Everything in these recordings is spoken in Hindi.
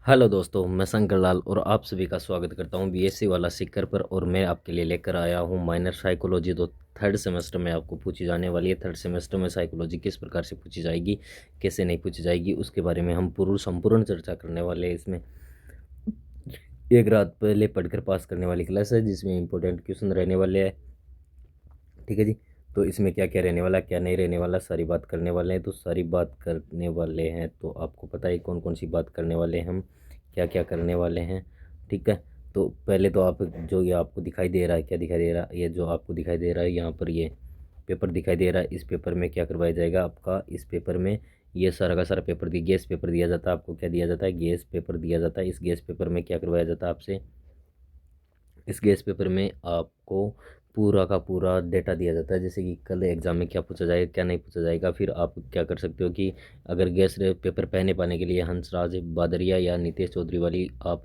हेलो दोस्तों, मैं शंकर लाल और आप सभी का स्वागत करता हूं बीएससी वाला सीकर पर। और मैं आपके लिए लेकर आया हूं माइनर साइकोलॉजी। तो थर्ड सेमेस्टर में आपको पूछी जाने वाली है। थर्ड सेमेस्टर में साइकोलॉजी किस प्रकार से पूछी जाएगी, कैसे नहीं पूछी जाएगी, उसके बारे में हम पूर्ण संपूर्ण चर्चा करने वाले हैं। इसमें एक रात पहले पढ़कर पास करने वाली क्लास है जिसमें इंपॉर्टेंट क्वेश्चन रहने वाले हैं। ठीक है जी। तो इसमें क्या क्या रहने वाला, क्या नहीं रहने वाला, सारी बात करने वाले हैं। तो सारी बात करने वाले हैं तो आपको पता है कौन कौन सी बात करने वाले हैं हम, क्या क्या करने वाले हैं। ठीक है। तो पहले तो आप जो ये आपको दिखाई दे रहा है, क्या दिखाई दे रहा है, ये जो आपको दिखाई दे रहा है यहाँ पर ये पेपर दिखाई दे रहा है। इस पेपर में क्या करवाया जाएगा आपका, इस पेपर में ये सारा का सारा पेपर गैस पेपर दिया जाता है आपको। क्या दिया जाता है, गैस पेपर दिया जाता है। इस गैस पेपर में क्या करवाया जाता है आपसे, इस गैस पेपर में आपको पूरा का पूरा डेटा दिया जाता है। जैसे कि कल एग्जाम में क्या पूछा जाएगा, क्या नहीं पूछा जाएगा। फिर आप क्या कर सकते हो कि अगर गैस पेपर पहने पाने के लिए हंसराज बादरिया या नितेश चौधरी वाली आप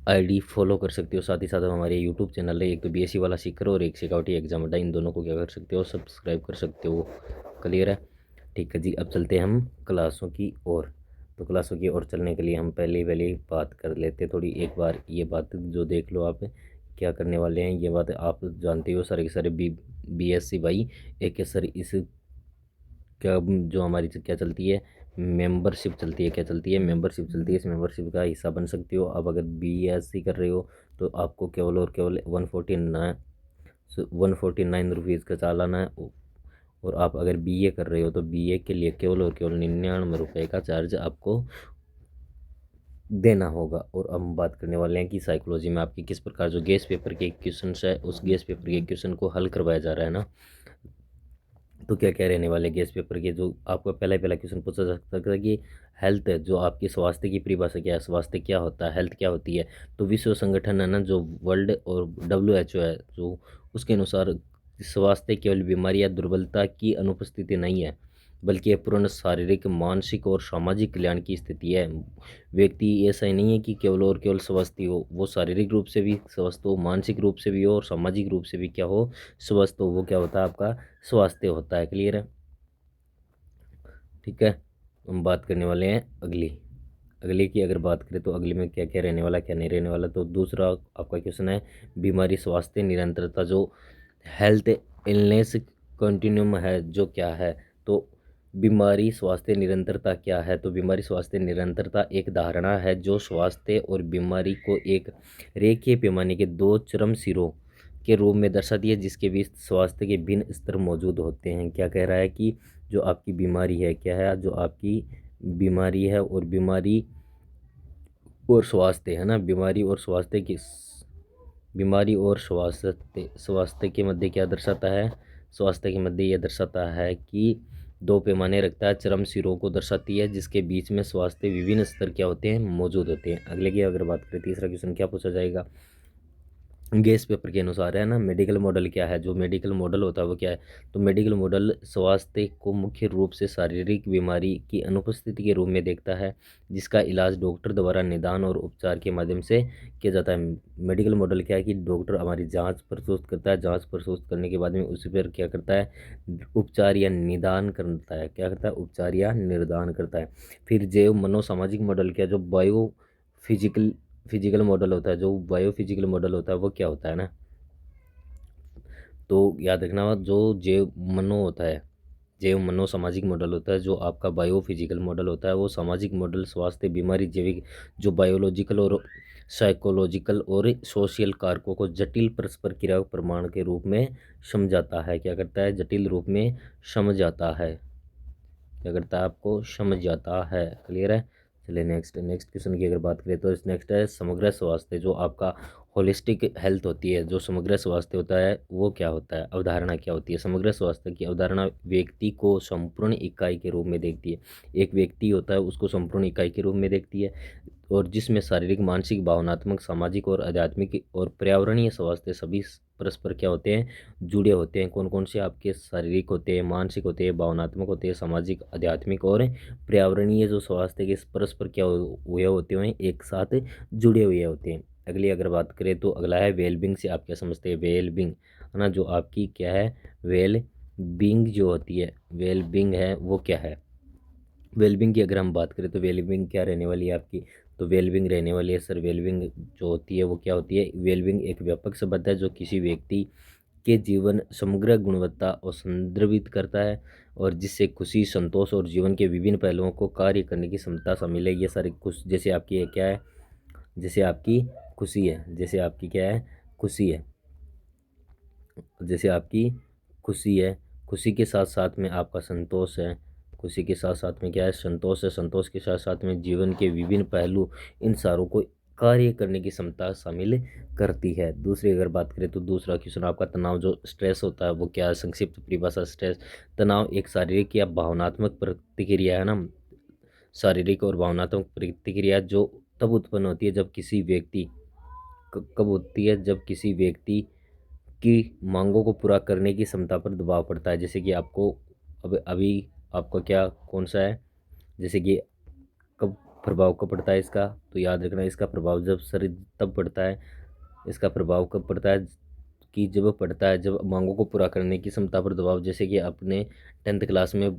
आईडी फॉलो कर सकते हो। साथ ही साथ हमारे यूट्यूब चैनल है, एक तो बीएससी वाला सीकर और एक सिक्योरिटी एग्जाम अड्डा, इन दोनों को क्या कर सकते हो, सब्सक्राइब कर सकते हो। क्लियर है। ठीक है जी। अब चलते हैं हम क्लासों की ओर। तो क्लासों की ओर चलने के लिए हम पहले पहले बात कर लेते थोड़ी। एक बार ये बात जो देख लो आप, क्या करने वाले हैं ये बात आप जानते हो सारे के सारे। बीएससी भाई एक है सर। इस क्या जो हमारी क्या चलती है, मेंबरशिप चलती है। क्या चलती है, मेंबरशिप चलती है। इस मेंबरशिप का हिस्सा बन सकते हो। अब अगर बीएससी कर रहे हो तो आपको केवल और केवल 149 रुपीज़ का चालान है। और आप अगर बीए कर रहे हो तो बीए के लिए केवल और केवल 99 रुपये का चार्ज आपको देना होगा। और अब हम बात करने वाले हैं कि साइकोलॉजी में आपके किस प्रकार जो गेस पेपर के क्वेश्चन है, उस गेस पेपर के क्वेश्चन को हल करवाया जा रहा है ना। तो क्या क्या रहने वाले गेस पेपर के, जो आपको पहला पहला क्वेश्चन पूछा जा सकता है कि हेल्थ है, जो आपकी स्वास्थ्य की परिभाषा क्या है, स्वास्थ्य क्या होता है, हेल्थ क्या होती है। तो विश्व संगठन है ना, जो वर्ल्ड और WHO है, जो उसके अनुसार स्वास्थ्य केवल बीमारी या दुर्बलता की अनुपस्थिति नहीं है, बल्कि यह पूर्ण शारीरिक, मानसिक और सामाजिक कल्याण की स्थिति है। व्यक्ति ऐसा ही नहीं है कि केवल और केवल स्वस्थ ही हो, वो शारीरिक रूप से भी स्वस्थ हो, मानसिक रूप से भी हो और सामाजिक रूप से भी क्या हो, स्वस्थ हो। वो क्या होता है आपका, स्वास्थ्य होता है। क्लियर है। ठीक है। हम बात करने वाले हैं अगली। अगले की अगर बात करें तो अगले में क्या क्या रहने वाला, क्या नहीं रहने वाला। तो दूसरा आपका क्वेश्चन है बीमारी स्वास्थ्य निरंतरता, जो हेल्थ इलनेस कंटिन्यूम है, जो क्या है। तो बीमारी स्वास्थ्य निरंतरता क्या है। तो बीमारी स्वास्थ्य निरंतरता एक धारणा है जो स्वास्थ्य और बीमारी को एक रेखीय पैमाने के दो चरम सिरों के रूप में दर्शाती है, जिसके बीच स्वास्थ्य के भिन्न स्तर मौजूद होते हैं। क्या कह रहा है कि जो आपकी बीमारी है, क्या है, जो आपकी बीमारी है और बीमारी और स्वास्थ्य है ना, बीमारी और स्वास्थ्य के मध्य क्या दर्शाता है, स्वास्थ्य के मध्य यह दर्शाता है कि दो पैमाने रखता है, चरम सिरों को दर्शाती है, जिसके बीच में स्वास्थ्य विभिन्न स्तर क्या होते हैं, मौजूद होते हैं। अगले की अगर बात करें, तीसरा क्वेश्चन क्या पूछा जाएगा, गेस पेपर के अनुसार है ना, मेडिकल मॉडल क्या है। जो मेडिकल मॉडल होता है वो क्या है। तो मेडिकल मॉडल स्वास्थ्य को मुख्य रूप से शारीरिक बीमारी की अनुपस्थिति के रूप में देखता है, जिसका इलाज डॉक्टर द्वारा निदान और उपचार के माध्यम से किया जाता है। मेडिकल मॉडल क्या है कि डॉक्टर हमारी जांच प्रस्तुत करता है, जांच प्रस्तुत करने के बाद में उसी पर क्या करता है, उपचार या निदान करता है। क्या करता है, उपचार या निदान करता है। फिर जैव मनोसामाजिक मॉडल क्या, जो बायो फिजिकल फिजिकल मॉडल होता है, जो बायो फिजिकल मॉडल होता है वो क्या होता है ना। तो याद रखना, जो जैव मनो होता है, जैव मनो सामाजिक मॉडल होता है, जो आपका बायो फिजिकल मॉडल होता है वो सामाजिक मॉडल स्वास्थ्य बीमारी जैविक जो बायोलॉजिकल और साइकोलॉजिकल और सोशल कारकों को जटिल परस्पर क्रिया प्रमाण के रूप में समझाता है। क्या करता है, जटिल रूप में समझाता है। क्या करता है, आपको समझ जाता है। क्लियर है। चलिए नेक्स्ट नेक्स्ट क्वेश्चन की अगर बात करें तो इस नेक्स्ट है समग्र स्वास्थ्य, जो आपका होलिस्टिक हेल्थ होती है। जो समग्र स्वास्थ्य होता है वो क्या होता है, अवधारणा क्या होती है। समग्र स्वास्थ्य की अवधारणा व्यक्ति को संपूर्ण इकाई के रूप में देखती है। एक व्यक्ति होता है उसको संपूर्ण इकाई के रूप में देखती है, और जिसमें शारीरिक, मानसिक, भावनात्मक, सामाजिक और आध्यात्मिक और पर्यावरणीय स्वास्थ्य सभी परस्पर क्या होते हैं, जुड़े होते हैं। कौन कौन से आपके शारीरिक होते हैं, मानसिक होते हैं, भावनात्मक होते हैं, सामाजिक, आध्यात्मिक और पर्यावरणीय जो स्वास्थ्य के परस्पर क्या हुए होते हैं, एक साथ जुड़े हुए होते हैं। अगली अगर बात करें तो अगला है वेलबिंग से आप क्या समझते हैं, वेलबिंग है ना, जो आपकी क्या है, वेल बींग जो होती है, वेलबिंग है वो क्या है। वेलबिंग की अगर हम बात करें तो वेलबिंग क्या रहने वाली है आपकी। तो वेलबिंग रहने वाली है सर। वेलबिंग जो होती है वो क्या होती है? वेलबिंग एक व्यापक शब्द है जो किसी व्यक्ति के जीवन समग्र गुणवत्ता और संदर्भित करता है और जिससे खुशी, संतोष और जीवन के विभिन्न पहलुओं को कार्य करने की क्षमता शामिल है। ये सारी खुश, जैसे आपकी ये क्या है, जैसे आपकी खुशी है, जैसे आपकी क्या है, खुशी है, जैसे आपकी खुशी है, खुशी के साथ साथ में आपका संतोष है, खुशी के साथ साथ में क्या है, संतोष है, संतोष के साथ साथ में जीवन के विभिन्न पहलू, इन सारों को कार्य करने की क्षमता शामिल करती है। दूसरी अगर बात करें तो दूसरा क्वेश्चन आपका, तनाव जो स्ट्रेस होता है वो क्या है? संक्षिप्त परिभाषा स्ट्रेस, तनाव एक शारीरिक या भावनात्मक प्रतिक्रिया है ना, शारीरिक और भावनात्मक प्रतिक्रिया जो तब उत्पन्न होती है जब किसी व्यक्ति, कब होती है? जब किसी व्यक्ति की मांगों को पूरा करने की क्षमता पर दबाव पड़ता है। जैसे कि आपको अब अभी आपका क्या कौन सा है, जैसे कि कब प्रभाव कब पड़ता है इसका, तो याद रखना इसका प्रभाव जब शरीर तब पड़ता है, इसका प्रभाव कब पड़ता है कि जब पड़ता है जब मांगों को पूरा करने की क्षमता पर दबाव। जैसे कि आपने 10th क्लास में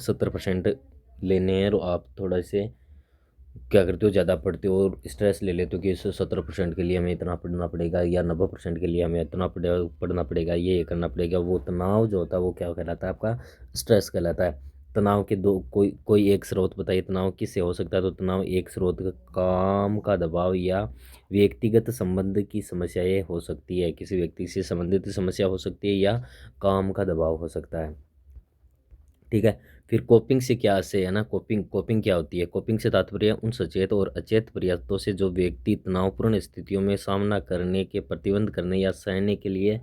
70% लेने हैं और आप थोड़ा से क्या करते हो, ज़्यादा पढ़ते हो और स्ट्रेस ले लेते हो कि इस 70% के लिए हमें इतना पढ़ना पड़ेगा या 90% के लिए हमें इतना पढ़ना पड़ेगा, ये करना पड़ेगा। वो तनाव जो होता है वो क्या कहलाता है? आपका स्ट्रेस कहलाता है। तनाव के दो कोई कोई एक स्रोत बताइए, तनाव किससे हो सकता है? तो तनाव एक स्रोत काम का दबाव या व्यक्तिगत संबंध की समस्याएं हो सकती है, किसी व्यक्ति से संबंधित समस्या हो सकती है या काम का दबाव हो सकता है। ठीक है। फिर कोपिंग से क्या से है ना, कोपिंग कोपिंग क्या होती है? कोपिंग से तात्पर्य उन सचेत और अचेत प्रयासों से जो व्यक्ति तनावपूर्ण स्थितियों में सामना करने के, प्रतिबंध करने या सहने के लिए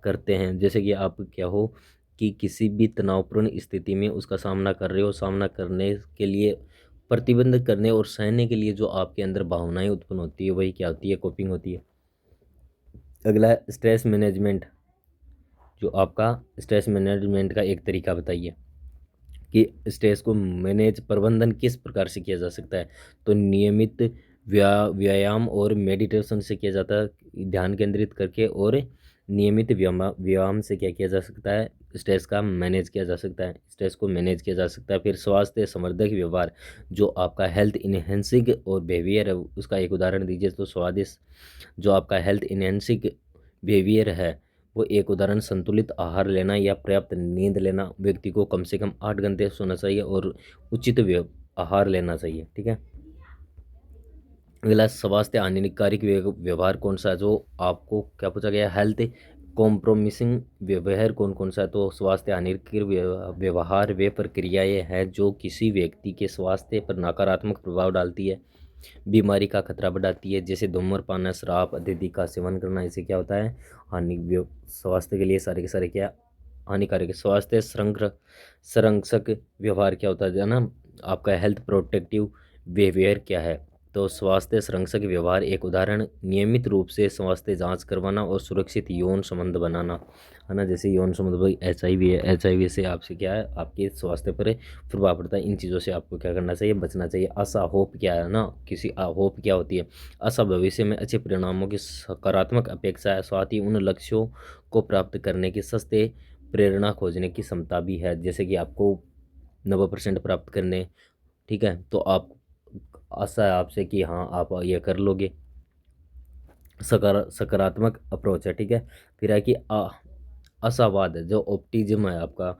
करते हैं। जैसे कि आप क्या हो कि किसी भी तनावपूर्ण स्थिति में उसका सामना कर रहे हो, सामना करने के लिए, प्रतिबंध करने और सहने के लिए जो आपके अंदर भावनाएं उत्पन्न होती है वही क्या होती है? कोपिंग होती है। अगला है स्ट्रेस मैनेजमेंट। जो आपका स्ट्रेस मैनेजमेंट का एक तरीका बताइए कि स्ट्रेस को मैनेज, प्रबंधन किस प्रकार से किया जा सकता है? तो नियमित व्यायाम और मेडिटेशन से किया जाता है, ध्यान केंद्रित करके, और नियमित व्यायाम से क्या किया जा सकता है? स्ट्रेस का मैनेज किया जा सकता है, स्ट्रेस को मैनेज किया जा सकता है। फिर स्वास्थ्य संवर्धक व्यवहार, जो आपका हेल्थ इनहेंसिंग और बिहेवियर है उसका एक उदाहरण दीजिए। तो स्वादिष्ट जो आपका हेल्थ इनहेंसिंग बिहेवियर है वो एक उदाहरण, संतुलित आहार लेना या पर्याप्त नींद लेना। व्यक्ति को कम से कम 8 घंटे सोना चाहिए और उचित आहार लेना चाहिए। ठीक है। अगला, स्वास्थ्य हानिकारक व्यवहार कौन सा है? जो आपको क्या पूछा गया, हेल्थ कॉम्प्रोमिसिंग व्यवहार कौन कौन सा है? तो स्वास्थ्य हानिकारक व्यवहार वे प्रक्रियाएं हैं जो किसी व्यक्ति के स्वास्थ्य पर नकारात्मक प्रभाव डालती है, बीमारी का खतरा बढ़ाती है। जैसे धूम्रपान, शराब, अत्यधिक का सेवन करना, इससे क्या होता है? स्वास्थ्य के लिए सारे के सारे क्या हानिकारक है। स्वास्थ्य संरक्षक व्यवहार क्या होता है ना, आपका हेल्थ प्रोटेक्टिव बिहेवियर क्या है? तो स्वास्थ्य संरक्षक व्यवहार एक उदाहरण, नियमित रूप से स्वास्थ्य जांच करवाना और सुरक्षित यौन संबंध बनाना, है ना। जैसे यौन संबंध, भाई HIV है, HIV से आपसे क्या है, आपके स्वास्थ्य पर प्रभाव पड़ता है। इन चीज़ों से आपको क्या करना चाहिए? बचना चाहिए। आशा, होप क्या है ना, किसी होप क्या होती है? आशा भविष्य में अच्छे परिणामों की सकारात्मक अपेक्षा है, साथ ही उन लक्ष्यों को प्राप्त करने की सस्ते प्रेरणा खोजने की क्षमता भी है। जैसे कि आपको 90% प्राप्त करने, ठीक है, तो आप आशा है आपसे कि हाँ आप ये कर लोगे। सकारात्मक अप्रोच है। ठीक है। फिर है कि आशावाद है, जो ऑप्टिज्म है आपका,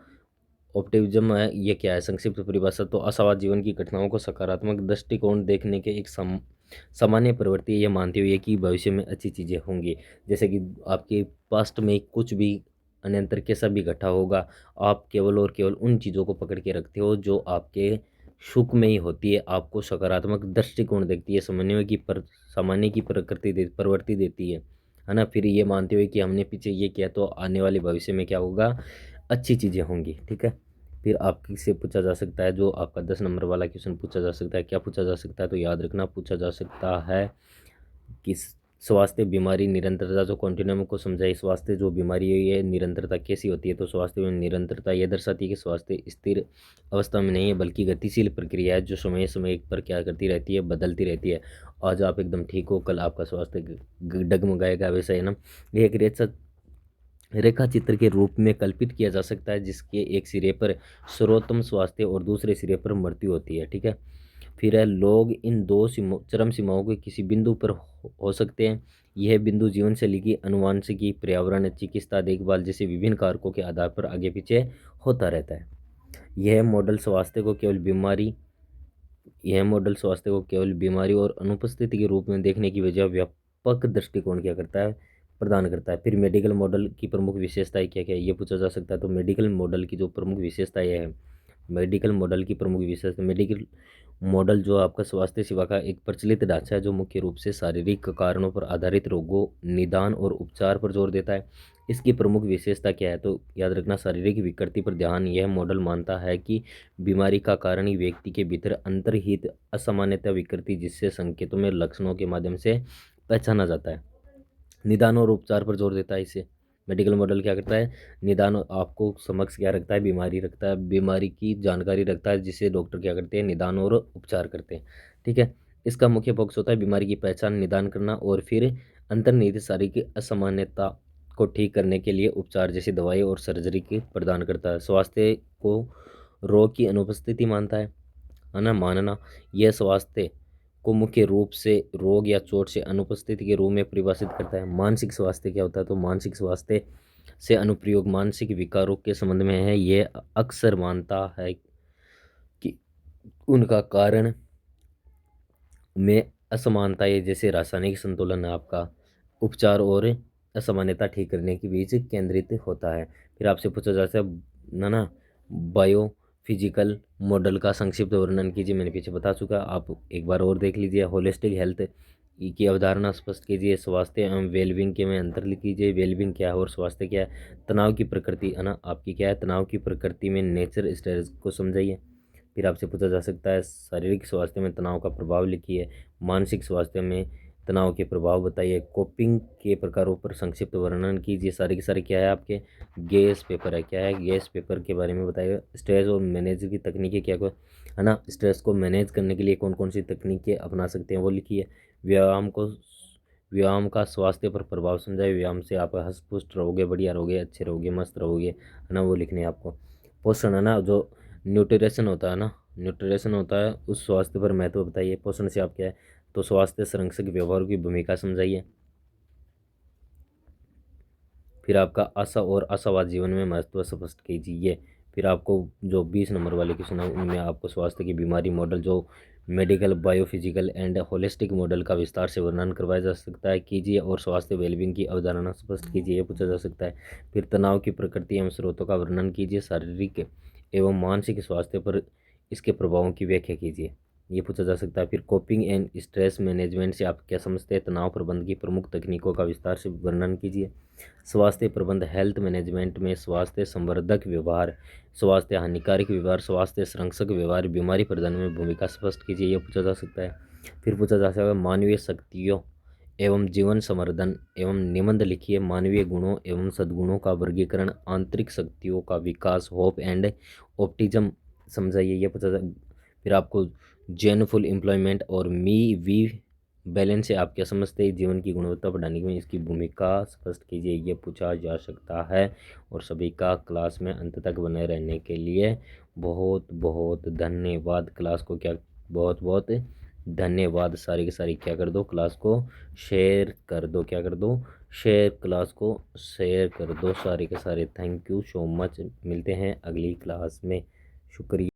ऑप्टिज्म है, ये क्या है? संक्षिप्त परिभाषा, तो आशावाद जीवन की घटनाओं को सकारात्मक दृष्टिकोण देखने के एक सामान्य प्रवृत्ति है। ये मानते हुए कि भविष्य में अच्छी चीज़ें होंगी। जैसे कि आपके पास्ट में कुछ भी अनंतर कैसा भी घटा होगा, आप केवल और केवल उन चीज़ों को पकड़ के रखते हो जो आपके सुख में ही होती है, आपको सकारात्मक दृष्टिकोण देखती है, सामान्य की प्रवृत्ति देती है ना। फिर ये मानते हुए कि हमने पीछे ये किया तो आने वाले भविष्य में क्या होगा? अच्छी चीज़ें होंगी। ठीक है। फिर आपकी से पूछा जा सकता है, जो आपका 10 नंबर वाला क्वेश्चन पूछा जा सकता है, क्या पूछा जा सकता है? तो याद रखना, पूछा जा सकता है कि स्वास्थ्य बीमारी निरंतरता, जो कॉन्टिन्यूम को समझाइए। स्वास्थ्य जो बीमारी है ये निरंतरता कैसी होती है? तो स्वास्थ्य में निरंतरता ये दर्शाती है कि स्वास्थ्य स्थिर अवस्था में नहीं है बल्कि गतिशील प्रक्रिया है जो समय समय पर क्या करती रहती है, बदलती रहती है। आज आप एकदम ठीक हो, कल आपका स्वास्थ्य डगमगाएगा, वैसा है ना। ये एक रेखा चित्र के रूप में कल्पित किया जा सकता है जिसके एक सिरे पर सर्वोत्तम स्वास्थ्य और दूसरे सिरे पर मृत्यु होती है। ठीक है। फिर है लोग इन दो चरम सीमाओं के किसी बिंदु पर हो सकते हैं। यह बिंदु जीवन शैली की, अनुवांशिकी, पर्यावरण, चिकित्सा देखभाल जैसे विभिन्न कारकों के आधार पर आगे पीछे होता रहता है। यह मॉडल स्वास्थ्य को केवल बीमारी यह मॉडल स्वास्थ्य को केवल बीमारी और अनुपस्थिति के रूप में देखने की बजाय व्यापक दृष्टिकोण क्या करता है, प्रदान करता है। फिर मेडिकल मॉडल की प्रमुख विशेषताएं क्या क्या है, ये पूछा जा सकता है। तो मेडिकल मॉडल की जो प्रमुख विशेषताएं है, मेडिकल मॉडल की प्रमुख विशेषता, मेडिकल मॉडल जो आपका स्वास्थ्य सेवा का एक प्रचलित ढांचा है जो मुख्य रूप से शारीरिक कारणों पर आधारित रोगों, निदान और उपचार पर जोर देता है। इसकी प्रमुख विशेषता क्या है, तो याद रखना शारीरिक विकृति पर ध्यान। यह मॉडल मानता है कि बीमारी का कारण ही व्यक्ति के भीतर अंतर्निहित असामान्यता विकृति जिससे संकेतों में लक्षणों के माध्यम से पहचाना जाता है। निदान और उपचार पर जोर देता है। इसे मेडिकल मॉडल क्या करता है, निदान आपको समक्ष क्या रखता है, बीमारी रखता है, बीमारी की जानकारी रखता है जिसे डॉक्टर क्या करते हैं, निदान और उपचार करते हैं। ठीक है। इसका मुख्य फोकस होता है बीमारी की पहचान, निदान करना और फिर अंतर्निहित शारीरिक असामान्यता को ठीक करने के लिए उपचार जैसी दवाई और सर्जरी की प्रदान करता है। स्वास्थ्य को रोग की अनुपस्थिति मानता है ना, मानना। यह स्वास्थ्य को मुख्य रूप से रोग या चोट से अनुपस्थिति के रूप में परिभाषित करता है। मानसिक स्वास्थ्य क्या होता है, तो मानसिक स्वास्थ्य से अनुप्रयोग मानसिक विकारों के संबंध में है। यह अक्सर मानता है कि उनका कारण में असमानताएं जैसे रासायनिक संतुलन आपका उपचार और असामान्यता ठीक करने के बीच केंद्रित होता है। फिर आपसे पूछा जाता है ना बायो फिजिकल मॉडल का संक्षिप्त वर्णन कीजिए। मैंने पीछे बता चुका, आप एक बार और देख लीजिए। होलिस्टिक हेल्थ की अवधारणा स्पष्ट कीजिए। स्वास्थ्य एवं वेलबींग के में अंतर लिख कीजिए। वेलबींग क्या है और स्वास्थ्य क्या है। तनाव की प्रकृति है ना आपकी क्या है, तनाव की प्रकृति में नेचर स्ट्रेस को समझाइए। फिर आपसे पूछा जा सकता है शारीरिक स्वास्थ्य में तनाव का प्रभाव लिखिए। मानसिक स्वास्थ्य में तनाव के प्रभाव बताइए। कोपिंग के प्रकारों पर संक्षिप्त वर्णन कीजिए। सारे के सारे क्या है आपके गैस पेपर है, क्या है गैस पेपर के बारे में बताइए। स्ट्रेस और मैनेज की तकनीकें क्या है ना, स्ट्रेस को मैनेज करने के लिए कौन कौन सी तकनीकें अपना सकते हैं वो लिखिए। व्यायाम का स्वास्थ्य पर प्रभाव समझाइए। व्यायाम से आप हष्ट पुष्ट रहोगे, बढ़िया रहोगे, अच्छे रहोगे, मस्त रहोगे, है ना, वो लिखने हैं आपको। पोषण है ना, जो न्यूट्रिशन होता है ना, न्यूट्रिशन होता है, उस स्वास्थ्य पर महत्व बताइए। पोषण से आप क्या है, तो स्वास्थ्य संरक्षक व्यवहार की भूमिका समझाइए। फिर आपका आशा और आशावाद जीवन में महत्व स्पष्ट कीजिए। फिर आपको जो 20 नंबर वाले क्वेश्चन है उनमें आपको स्वास्थ्य की बीमारी मॉडल जो medical, biophysical and holistic model का विस्तार से वर्णन करवाया जा सकता है कीजिए। और स्वास्थ्य वेलबींग की अवधारणा स्पष्ट कीजिए, ये पूछा जा सकता है। फिर तनाव की प्रकृति एवं स्रोतों का वर्णन कीजिए। शारीरिक एवं मानसिक स्वास्थ्य पर इसके प्रभावों की व्याख्या कीजिए, ये पूछा जा सकता है। फिर कोपिंग एंड स्ट्रेस मैनेजमेंट से आप क्या समझते हैं, तनाव प्रबंधन की प्रमुख तकनीकों का विस्तार से वर्णन कीजिए। स्वास्थ्य प्रबंध हेल्थ मैनेजमेंट में स्वास्थ्य संवर्धक व्यवहार, स्वास्थ्य हानिकारक व्यवहार, स्वास्थ्य संरक्षक व्यवहार, बीमारी प्रबंधन में भूमिका स्पष्ट कीजिए, यह पूछा जा सकता है। फिर पूछा जा सकता है मानवीय शक्तियों एवं जीवन संवर्धन एवं निबंध लिखिए। मानवीय गुणों एवं सद्गुणों का वर्गीकरण, आंतरिक शक्तियों का विकास, होप एंड ऑप्टिज्म समझाइए, यह पूछा जा। फिर आपको जेनफुल एम्प्लॉयमेंट और वी बैलेंस से आप क्या समझते हैं, जीवन की गुणवत्ता बढ़ाने में इसकी भूमिका स्पष्ट कीजिए, ये पूछा जा सकता है। और सभी का क्लास में अंत तक बने रहने के लिए बहुत बहुत धन्यवाद। क्लास को क्या बहुत बहुत धन्यवाद। सारी की सारी क्या कर दो, क्लास को शेयर कर दो, क्या कर दो, शेयर, क्लास को शेयर कर दो सारे के सारे। थैंक यू सो मच, मिलते हैं अगली क्लास में। शुक्रिया।